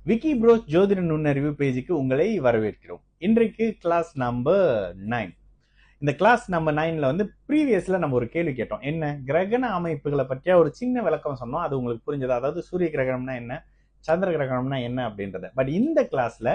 Vicky pros ஜோதிட நுண்ணறிவு பேஜுக்கு உங்களை வரவேற்கிறோம். இன்றைக்கு கிளாஸ் நம்பர் 9. இந்த கிளாஸ் நம்பர் 9ல வந்து ப்ரீவியஸ்ல நம்ம ஒரு கேள்வி கேட்டோம். என்ன, கிரகண அமைப்புகளை பற்றிய ஒரு சின்ன விளக்கம் சொன்னோம். அது உங்களுக்கு புரிஞ்சதா? அதாவது சூரிய கிரகணம்னா என்ன, சந்திர கிரகணம்னா என்ன அப்படின்றத. பட் இந்த கிளாஸ்ல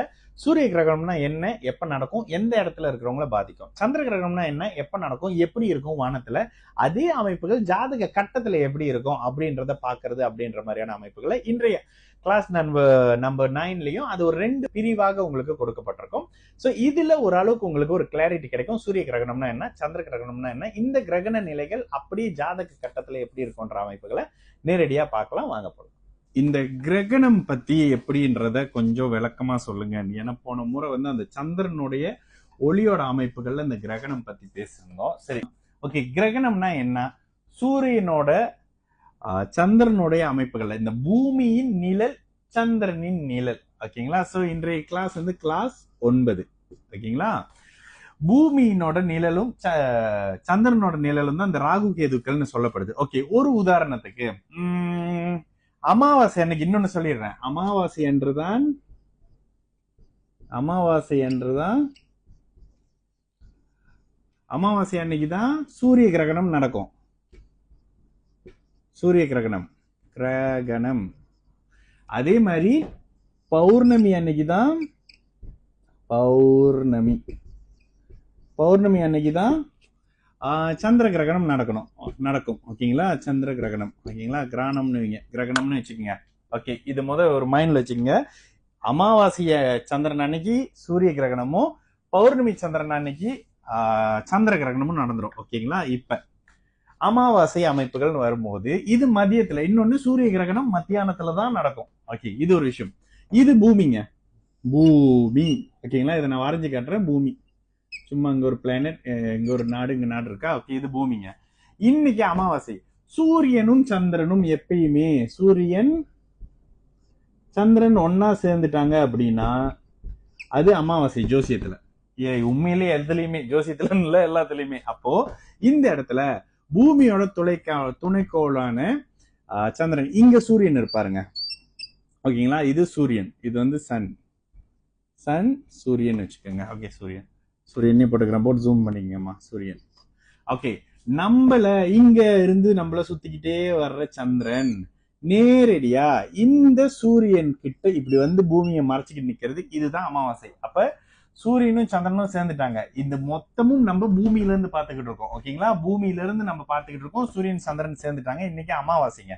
சூரிய கிரகணம்னா என்ன, எப்ப நடக்கும், எந்த இடத்துல இருக்கிறவங்கள பாதிக்கும், சந்திர கிரகணம்னா என்ன, எப்ப நடக்கும், எப்படி இருக்கும் வானத்துல, அதே அமைப்புகள் ஜாதக கட்டத்துல எப்படி இருக்கும் அப்படின்றத பாக்குறது அப்படின்ற மாதிரியான அமைப்புகளை இன்றைய கிளாஸ் நம்பர் 9லயும் அது ஒரு 2 பிரிவாக உங்களுக்கு கொடுக்கப்பட்டிருக்கும். ஸோ இதுல ஓரளவுக்கு உங்களுக்கு ஒரு கிளாரிட்டி கிடைக்கும். சூரிய கிரகணம்னா என்ன, சந்திர கிரகணம்னா என்ன, இந்த கிரகண நிலைகள் அப்படியே ஜாதக கட்டத்துல எப்படி இருக்கும்ன்ற அமைப்புகளை நேரடியா பார்க்கலாம். வாங்க போகலாம். இந்த கிரகணம் பத்தி எப்படின்றத கொஞ்சம் விளக்கமா சொல்லுங்க. ஏன்னா போன முறை வந்து அந்த சந்திரனுடைய ஒளியோட அமைப்புகள்ல இந்த கிரகணம் பத்தி பேசியிருந்தோம். சரி, ஓகே. கிரகணம்னா என்ன? சூரியனோட சந்திரனுடைய அமைப்புகள்ல இந்த பூமியின் நிழல், சந்திரனின் நிழல். ஓகேங்களா? சோ இன்றைய கிளாஸ் வந்து கிளாஸ் 9. ஓகேங்களா? பூமியினோட நிழலும் சந்திரனோட நிழலும் தான் இந்த ராகு கேதுக்கள்னு சொல்லப்படுது. ஓகே, ஒரு உதாரணத்துக்கு அமாவாசை அன்னைக்கு இன்னொன்னு சொல்லிடுறேன். அமாவாசை அன்னைக்குதான் சூரிய கிரகணம் நடக்கும். சூரிய கிரகணம். அதே மாதிரி பௌர்ணமி அன்னைக்குதான் சந்திர கிரகணம் நடக்கும். ஓகேங்களா? சந்திர கிரகணம். ஓகேங்களா? கிரகணம்னு வச்சுக்கோங்க. ஓகே, இது ஒரு மைண்ட்ல வச்சுக்கோங்க. அமாவாசைய சந்திரன் அன்னைக்கு சூரிய கிரகணமும், பௌர்ணமி சந்திரன் அன்னைக்கு சந்திர கிரகணமும் நடந்துரும். ஓகேங்களா? இப்ப அமாவாசை அமைப்புகள் வரும்போது இது மதியத்துல, இன்னொன்னு சூரிய கிரகணம் மத்தியானத்துலதான் நடக்கும். ஓகே, இது ஒரு விஷயம். இது பூமிங்க. பூமி. ஓகேங்களா? இதை நான் வரைஞ்சு காட்டுறேன். பூமி சும்மா இங்க ஒரு பிளானட், இங்க ஒரு நாடு, இங்க நாடு இருக்கா? ஓகே, இது பூமிங்க. இன்னைக்கு அமாவாசை. சூரியனும் சந்திரனும் எப்பயுமே, சூரியன் சந்திரன் ஒன்னா சேர்ந்துட்டாங்க அப்படின்னா அது அமாவாசை ஜோசியத்துல. உண்மையிலேயே எதுலயுமே, ஜோசியத்துல இல்ல, எல்லாத்துலயுமே. அப்போ இந்த இடத்துல பூமியோட துணைக்கோளான சந்திரன், இங்க சூரியன் இருப்பாருங்க. ஓகேங்களா? இது சூரியன், இது வந்து சன் சூரியன் வச்சுக்கோங்க. ஓகே, சூரியனே போட்டுக்கிறேன். போட்டு ஜூம் பண்ணிக்கங்கம்மா. சூரியன். ஓகே, நம்மள இங்க இருந்து நம்மள சுத்திக்கிட்டே வர்ற சந்திரன் நேரடியா இந்த சூரியன் கிட்ட இப்படி வந்து பூமியை மறைச்சிக்கிட்டு நிக்கிறது. இதுதான் அமாவாசை. அப்ப சூரியனும் சந்திரனும் சேர்ந்துட்டாங்க. இந்த மொத்தமும் நம்ம பூமியில இருந்து பாத்துக்கிட்டு இருக்கோம். ஓகேங்களா? பூமியில இருந்து நம்ம பாத்துக்கிட்டு இருக்கோம். சூரியன் சந்திரன் சேர்ந்துட்டாங்க. இன்னைக்கு அமாவாசைங்க.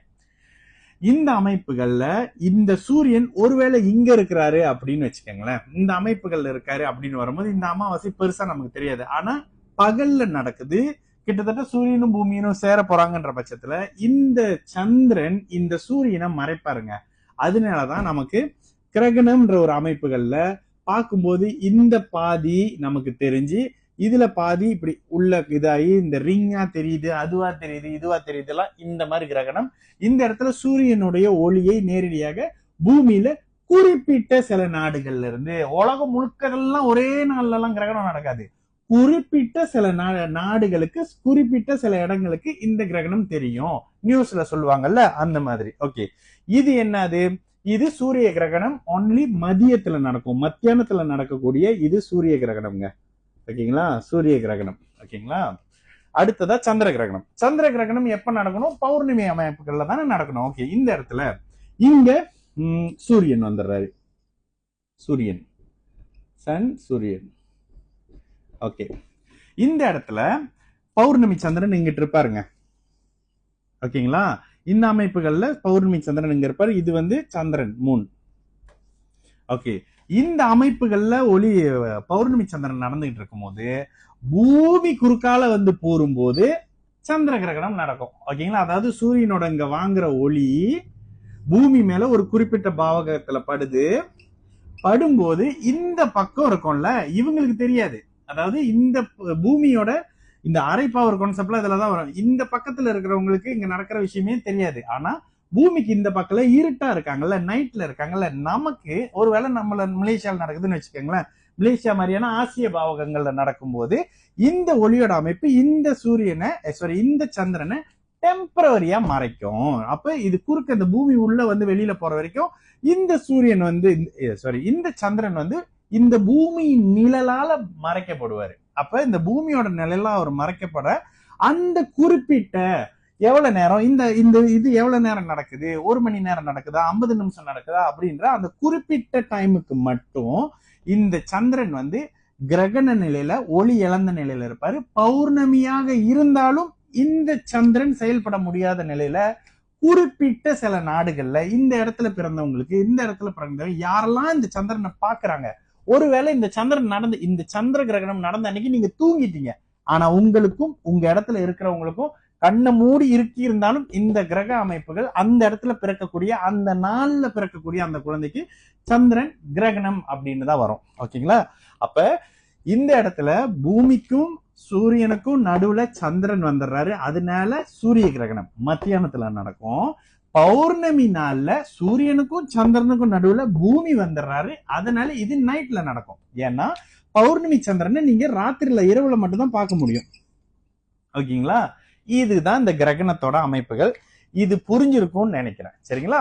இந்த அமைப்புகள்ல இந்த சூரியன் ஒருவேளை இங்க இருக்கிறாரு அப்படின்னு வச்சுக்கோங்களேன், இந்த அமைப்புகள்ல இருக்காரு அப்படின்னு வரும்போது இந்த அமாவாசை பெருசா நமக்கு தெரியாது. ஆனா பகல்ல நடக்குது. கிட்டத்தட்ட சூரியனும் பூமியும் சேர போறாங்கன்ற பட்சத்துல இந்த சந்திரன் இந்த சூரியனை மறைப்பாருங்க. அதனாலதான் நமக்கு கிரகணம்ன்ற ஒரு அமைப்புகள்ல பார்க்கும்போது இந்த பாதி நமக்கு தெரிஞ்சு, இதுல பாதி இப்படி உள்ள இதாகி இந்த ரிங்கா தெரியுது, அதுவா தெரியுது, இதுவா தெரியுது எல்லாம் இந்த மாதிரி கிரகணம். இந்த இடத்துல சூரியனுடைய ஒளியை நேரடியாக பூமியில குறிப்பிட்ட சில நாடுகள்ல இருந்து, உலகம் முழுக்கெல்லாம் ஒரே நாள்ல எல்லாம் கிரகணம் நடக்காது. குறிப்பிட்ட சில நாடுகளுக்கு, குறிப்பிட்ட சில இடங்களுக்கு இந்த கிரகணம் தெரியும். நியூஸ்ல சொல்லுவாங்கல்ல, அந்த மாதிரி. ஓகே, இது என்னது? இது சூரிய கிரகணம். ஒன்லி மதியத்துல நடக்கும், மத்தியானத்துல நடக்கக்கூடிய இது சூரிய கிரகணம்ங்க. ஓகேங்களா? சூரிய கிரகணம். ஓகேங்களா? அடுத்ததா சந்திர கிரகணம். சந்திர கிரகணம் எப்ப நடக்கணும்? பௌர்ணமி அமைப்புகள்ல தானே நடக்கணும். ஓகே, இந்த இடத்துல இங்க சூரியன் வந்துடுறாரு. சூரியன், சன், சூரியன். ஓகே, இந்த இடத்துல பௌர்ணமி சந்திரன் இங்கிட்டு இருப்பாருங்க. ஓகேங்களா? இந்த அமைப்புகள்ல பௌர்ணமி சந்திரன் இங்க இருப்பாரு. இது வந்து சந்திரன், மூன். ஓகே, இந்த அமைப்புகள்ல பௌர்ணமி சந்திரன் நடந்துகிட்டு இருக்கும் போது பூமி குறுக்கால வந்து போரும்போது சந்திர கிரகணம் நடக்கும். ஓகேங்களா? அதாவது சூரியனோட இங்க வாங்குற ஒளி பூமி மேல ஒரு குறிப்பிட்ட பாவகத்துல படும்போது இந்த பக்கம் இருக்கும்ல, இவங்களுக்கு தெரியாது. அதாவது இந்த பூமியோட இந்த அரை பவர் கான்செப்ட்ல இதுலதான் வரும். இந்த பக்கத்துல இருக்கிறவங்களுக்கு இங்க நடக்கிற விஷயமே தெரியாது. ஆனா பூமிக்கு இந்த பக்கத்துல இருட்டா இருக்காங்கல்ல, நைட்ல இருக்காங்கல்ல, நமக்கு ஒருவேளை நம்மள மலேசியால நடக்குதுன்னு வச்சுக்கோங்களேன், மலேசியா மாதிரியான ஆசிய பாவகங்கள்ல நடக்கும்போது இந்த ஒளியோட அமைப்பு இந்த சூரியனை இந்த சந்திரனை டெம்பரவரியா மறைக்கும். அப்ப இது குறுக்க இந்த பூமி உள்ள வந்து வெளியில போற வரைக்கும் இந்த சூரியன் வந்து இந்த சந்திரன் வந்து இந்த பூமியின் நிழலால மறைக்கப்படுவாரு. அப்ப இந்த பூமியோட நிழலா அவர் மறைக்கப்பட அந்த குறிப்பிட்ட எவ்வளவு நேரம் இந்த இது எவ்வளவு நேரம் நடக்குது, 1 மணி நேரம் நடக்குதா, 50 நிமிஷம் நடக்குதா அப்படின்ற அந்த குறிப்பிட்ட டைமுக்கு மட்டும் இந்த சந்திரன் வந்து கிரகண நிலையில ஒளி இழந்த நிலையில இருப்பாரு. பௌர்ணமியாக இருந்தாலும் இந்த சந்திரன் செயல்பட முடியாத நிலையில குறிப்பிட்ட சில நாடுகள்ல இந்த இடத்துல பிறந்தவங்களுக்கு, இந்த இடத்துல பிறந்தவங்க யாரெல்லாம் இந்த சந்திரனை பாக்குறாங்க, ஒருவேளை இந்த சந்திர கிரகணம் நடந்த அன்னைக்கு நீங்க தூங்கிட்டீங்க, ஆனா உங்களுக்கும் உங்க இடத்துல இருக்கிறவங்களுக்கும் கண்ணை மூடி இருக்கி இருந்தாலும் இந்த கிரக அமைப்புகள் அந்த இடத்துல பிறக்கக்கூடிய அந்த நாள்ல பிறக்கக்கூடிய அந்த குழந்தைக்கு சந்திரன் கிரகணம் அப்படின்னு தான் வரும். ஓகேங்களா? அப்ப இந்த இடத்துல பூமிக்கும் சூரியனுக்கும் நடுவுல சந்திரன் வந்துடுறாரு. அதனால சூரிய கிரகணம் மத்தியானத்துல நடக்கும். பௌர்ணமி நாள்ல சூரியனுக்கும் சந்திரனுக்கும் நடுவுல பூமி வந்துடுறாரு. அதனால இது நைட்ல நடக்கும். ஏன்னா பௌர்ணமி சந்திரனை நீங்க ராத்திரில இரவுல மட்டும் தான் பார்க்க முடியும். ஓகேங்களா? இதுதான் இந்த கிரகணத்தோட அமைப்புகள். இது புரிஞ்சிருக்கும்னு நினைக்கிறேன். சரிங்களா?